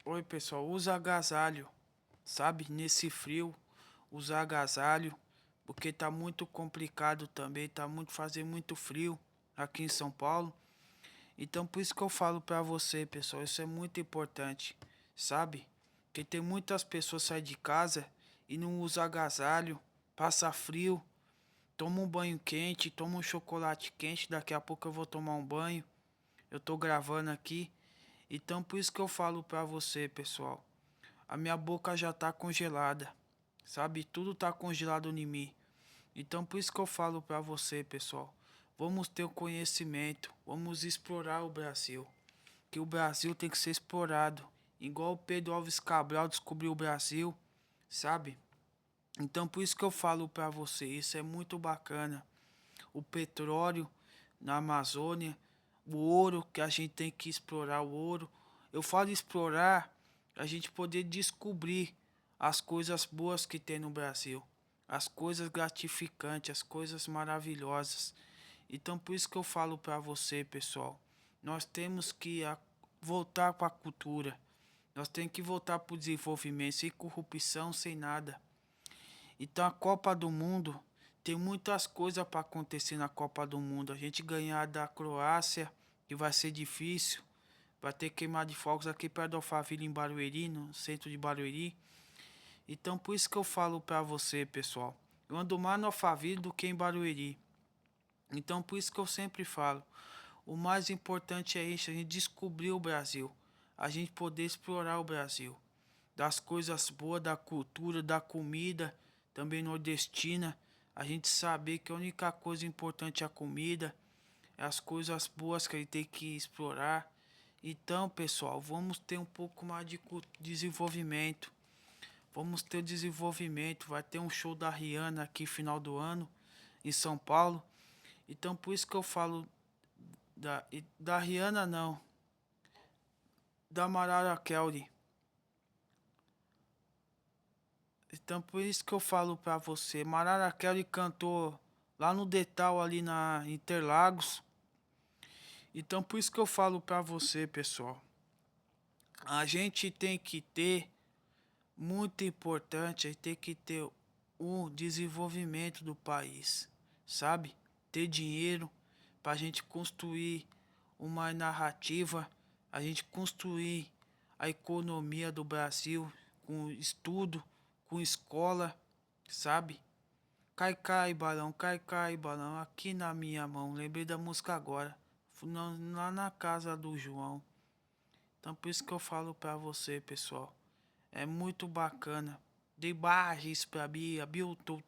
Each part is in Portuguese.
Oi, pessoal, usa agasalho, sabe? Nesse frio, usa agasalho, porque tá muito complicado também, tá muito fazer muito frio aqui em São Paulo. Então, por isso que eu falo pra você, pessoal, isso é muito importante, sabe? Porque tem muitas pessoas que saem de casa e não usa agasalho, passa frio, toma um banho quente, toma um chocolate quente, daqui a pouco eu vou tomar um banho. Eu tô gravando aqui. Então, por isso que eu falo pra você, pessoal. A minha boca já tá congelada, sabe? Tudo tá congelado em mim. Então por isso que eu falo pra você, pessoal. Vamos ter o conhecimento, vamos explorar o Brasil. Que o Brasil tem que ser explorado. Igual o Pedro Alves Cabral descobriu o Brasil, sabe? Então por isso que eu falo pra você, isso é muito bacana. O petróleo na Amazônia, o ouro que a gente tem que explorar o ouro. Eu falo explorar, a gente poder descobrir as coisas boas que tem no Brasil, as coisas gratificantes, as coisas maravilhosas. Então por isso que eu falo para você, pessoal, nós temos que voltar para a cultura. Nós temos que voltar para o desenvolvimento, sem corrupção, sem nada. Então a Copa do Mundo tem muitas coisas para acontecer na Copa do Mundo. A gente ganhar da Croácia, que vai ser difícil. Vai ter queimar de fogos aqui perto do Alphaville em Barueri, no centro de Barueri. Então por isso que eu falo para você, pessoal. Eu ando mais no Alphaville do que em Barueri. Então por isso que eu sempre falo. O mais importante é isso, a gente descobrir o Brasil. A gente poder explorar o Brasil das coisas boas, da cultura, da comida, também nordestina. A gente saber que a única coisa importante é a comida, é as coisas boas que a gente tem que explorar. Então, pessoal, vamos ter um pouco mais de desenvolvimento. Vamos ter desenvolvimento. Vai ter um show da Rihanna aqui final do ano em São Paulo. Então, por isso que eu falo da Rihanna não, da Mariah Carey. Então por isso que eu falo pra você, Mariah Carey cantou lá no Detal ali na Interlagos. Então por isso que eu falo pra você, pessoal. A gente tem que ter, muito importante, a gente tem que ter o desenvolvimento do país, sabe? Ter dinheiro pra gente construir uma narrativa, a gente construir a economia do Brasil com estudo, com escola, sabe? Cai, cai, balão, aqui na minha mão. Lembrei da música agora. Fui lá na casa do João. Então por isso que eu falo pra você, pessoal. É muito bacana. Dei barras pra Bia, Bill, tu.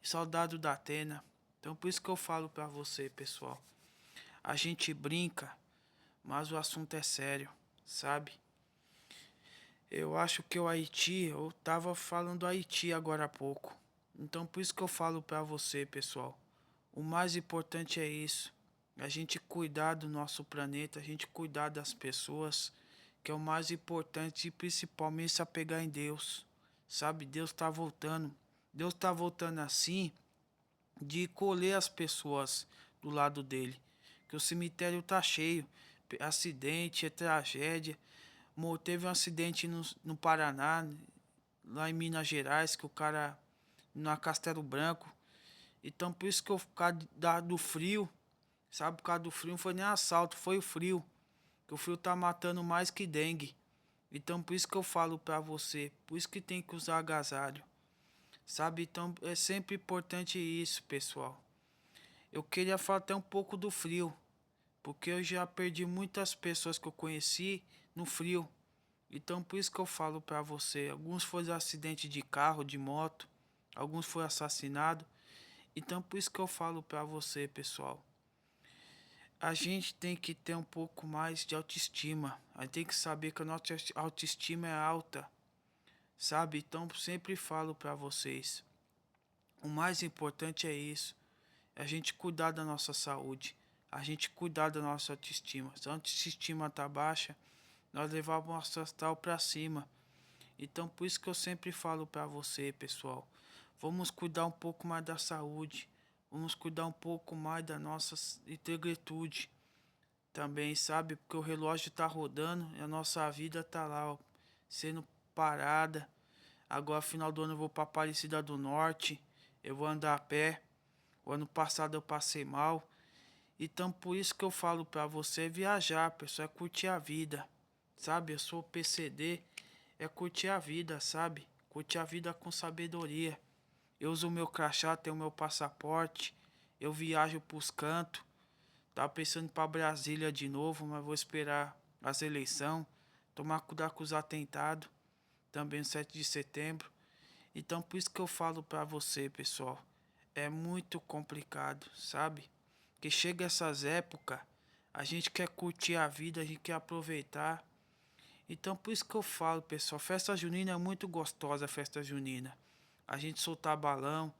Saudade da Atena. Então por isso que eu falo pra você, pessoal. A gente brinca, mas o assunto é sério, sabe? Eu acho que o Haiti, eu tava falando do Haiti agora há pouco. Então por isso que eu falo pra você, pessoal. O mais importante é isso. A gente cuidar do nosso planeta, a gente cuidar das pessoas, que é o mais importante e principalmente se apegar em Deus. Sabe, Deus tá voltando. Deus tá voltando assim de colher as pessoas do lado dele. Que o cemitério tá cheio. Acidente, é tragédia. Teve um acidente no Paraná, lá em Minas Gerais, que o cara na Castelo Branco. Então por isso que eu ficar do frio, sabe? Por causa do frio não foi nem assalto, foi o frio. Que o frio tá matando mais que dengue. Então por isso que eu falo pra você, por isso que tem que usar agasalho. Sabe? Então é sempre importante isso, pessoal. Eu queria falar até um pouco do frio, porque eu já perdi muitas pessoas que eu conheci no frio. Então por isso que eu falo pra você, alguns foram acidente de carro, de moto, alguns foram assassinados. Então por isso que eu falo pra você, pessoal. A gente tem que ter um pouco mais de autoestima. A gente tem que saber que a nossa autoestima é alta, sabe? Então sempre falo pra vocês. O mais importante é isso. É a gente cuidar da nossa saúde. A gente cuidar da nossa autoestima. Se a autoestima tá baixa, nós levamos o nosso astral pra cima. Então por isso que eu sempre falo pra você, pessoal. Vamos cuidar um pouco mais da saúde. Vamos cuidar um pouco mais da nossa integridade. também, sabe? Porque o relógio tá rodando e a nossa vida tá lá, ó, sendo parada. Agora, final do ano, eu vou pra Aparecida do Norte. Eu vou andar a pé. O ano passado eu passei mal. Então, por isso que eu falo pra você viajar, pessoal, é curtir a vida, sabe? Eu sou PCD, é curtir a vida, sabe? Curtir a vida com sabedoria. Eu uso o meu crachá, tenho o meu passaporte, eu viajo pros cantos. Tava pensando em ir pra Brasília de novo, mas vou esperar as eleições. Tomar cuidado com os atentados, também no 7 de setembro. Então, por isso que eu falo pra você, pessoal, é muito complicado, sabe? Que chega essas épocas, a gente quer curtir a vida, a gente quer aproveitar. Então, por isso que eu falo, pessoal, festa junina é muito gostosa, a festa junina. A gente soltar balão,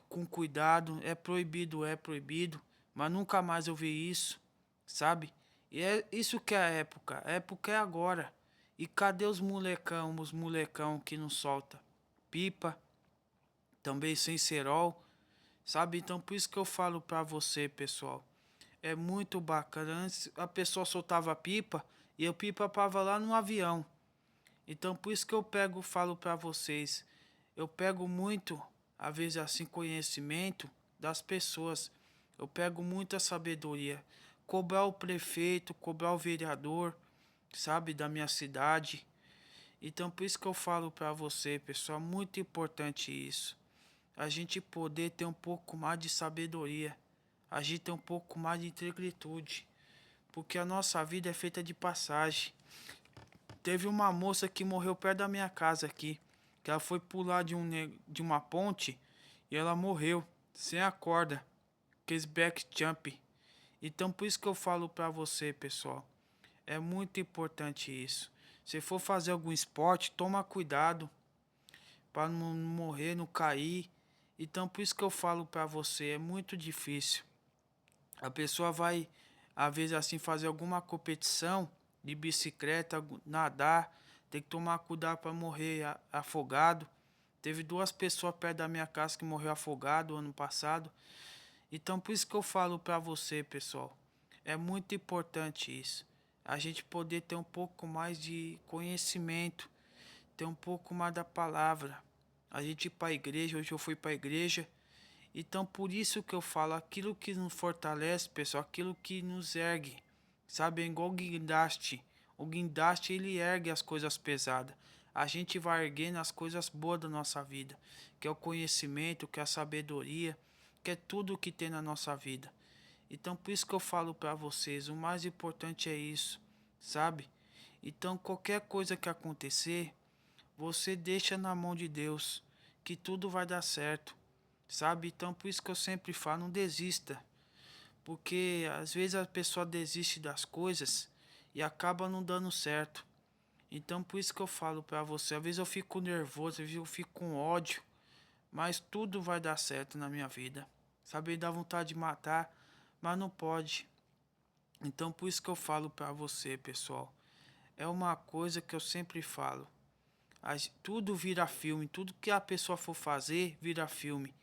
com cuidado, é proibido, mas nunca mais eu vi isso, sabe? E é isso que é a época é agora. E cadê os molecão que não solta pipa, também sem cerol, sabe? Então por isso que eu falo pra você, pessoal, é muito bacana. Antes a pessoa soltava pipa e eu pipa pava lá no avião. Então por isso que eu pego, falo pra vocês, eu pego muito, às vezes assim, conhecimento das pessoas. Eu pego muita sabedoria. Cobrar o prefeito, cobrar o vereador, sabe, da minha cidade. Então por isso que eu falo pra você, pessoal, muito importante isso. A gente poder ter um pouco mais de sabedoria. A gente ter um pouco mais de integridade. Porque a nossa vida é feita de passagem. Teve uma moça que morreu perto da minha casa aqui. Que ela foi pular de uma ponte e ela morreu sem a corda. Aqueles back jump. Então por isso que eu falo pra você, pessoal. É muito importante isso. Se for fazer algum esporte, toma cuidado para não morrer, não cair. Então por isso que eu falo pra você, é muito difícil. A pessoa vai, às vezes assim, fazer alguma competição de bicicleta, nadar, tem que tomar cuidado para morrer afogado. Teve duas pessoas perto da minha casa que morreu afogado ano passado. Então por isso que eu falo pra você, pessoal, é muito importante isso. A gente poder ter um pouco mais de conhecimento, ter um pouco mais da palavra. A gente ir para a igreja, hoje eu fui para a igreja. Então por isso que eu falo, aquilo que nos fortalece, pessoal, aquilo que nos ergue. Sabe, é igual o guindaste. O guindaste ele ergue as coisas pesadas. A gente vai erguendo as coisas boas da nossa vida, que é o conhecimento, que é a sabedoria, que é tudo que tem na nossa vida. Então por isso que eu falo para vocês, o mais importante é isso, sabe? Então qualquer coisa que acontecer, você deixa na mão de Deus, que tudo vai dar certo, sabe? Então por isso que eu sempre falo, não desista, porque às vezes a pessoa desiste das coisas e acaba não dando certo. Então por isso que eu falo pra você, às vezes eu fico nervoso, às vezes eu fico com ódio, mas tudo vai dar certo na minha vida. Sabe, dá vontade de matar, mas não pode. Então por isso que eu falo pra você, pessoal. É uma coisa que eu sempre falo. Tudo vira filme, tudo que a pessoa for fazer vira filme.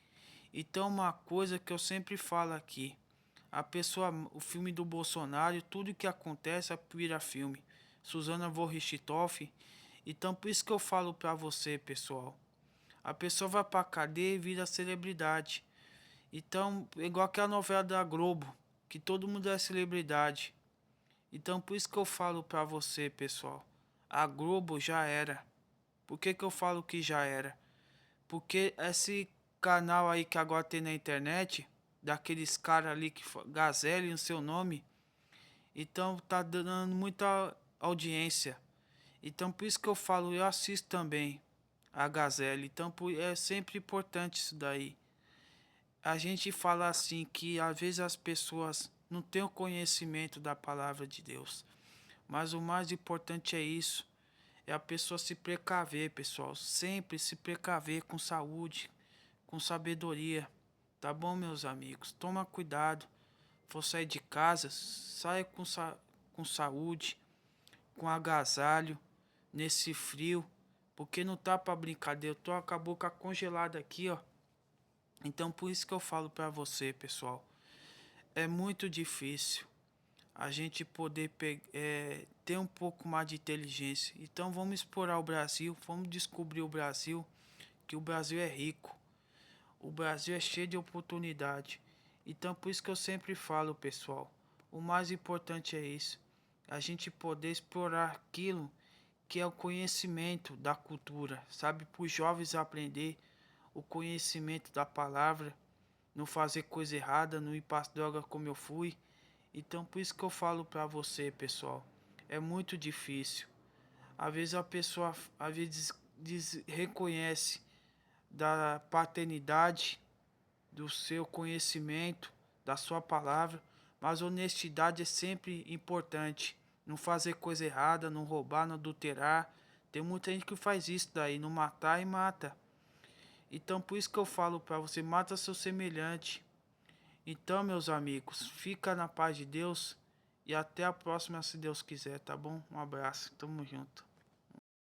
Então uma coisa que eu sempre falo aqui, a pessoa, o filme do Bolsonaro, tudo que acontece vira filme. Susana von Richthofen. Então por isso que eu falo pra você, pessoal. A pessoa vai pra cadeia e vira celebridade. Então, igual aquela novela da Globo, que todo mundo é celebridade. Então por isso que eu falo pra você, pessoal. A Globo já era. Por que que eu falo que já era? Porque esse canal aí que agora tem na internet, daqueles caras ali que Gazelle no seu nome, então tá dando muita audiência. Então por isso que eu falo, eu assisto também a Gazelle. Então é sempre importante isso daí. A gente fala assim que às vezes as pessoas não têm o conhecimento da palavra de Deus. Mas o mais importante é isso. É a pessoa se precaver, pessoal. Sempre se precaver com saúde, com sabedoria. Tá bom, meus amigos? Toma cuidado. For sair de casa, saia com saúde, com agasalho, nesse frio. Porque não tá pra brincadeira. Eu tô com a boca congelada aqui, ó. Então por isso que eu falo pra você, pessoal. É muito difícil. a gente poder ter um pouco mais de inteligência. Então vamos explorar o Brasil, vamos descobrir o Brasil, que o Brasil é rico, o Brasil é cheio de oportunidade. Então por isso que eu sempre falo, pessoal, o mais importante é isso, a gente poder explorar aquilo que é o conhecimento da cultura, sabe? Para os jovens aprender o conhecimento da palavra, não fazer coisa errada, não ir para droga como eu fui. Então por isso que eu falo para você, pessoal, é muito difícil. Às vezes a pessoa às vezes reconhece da paternidade, do seu conhecimento, da sua palavra, mas honestidade é sempre importante. Não fazer coisa errada, não roubar, não adulterar. Tem muita gente que faz isso daí, não matar e mata. Então por isso que eu falo para você, mata seu semelhante. Então, meus amigos, fica na paz de Deus e até a próxima, se Deus quiser, tá bom? Um abraço, tamo junto.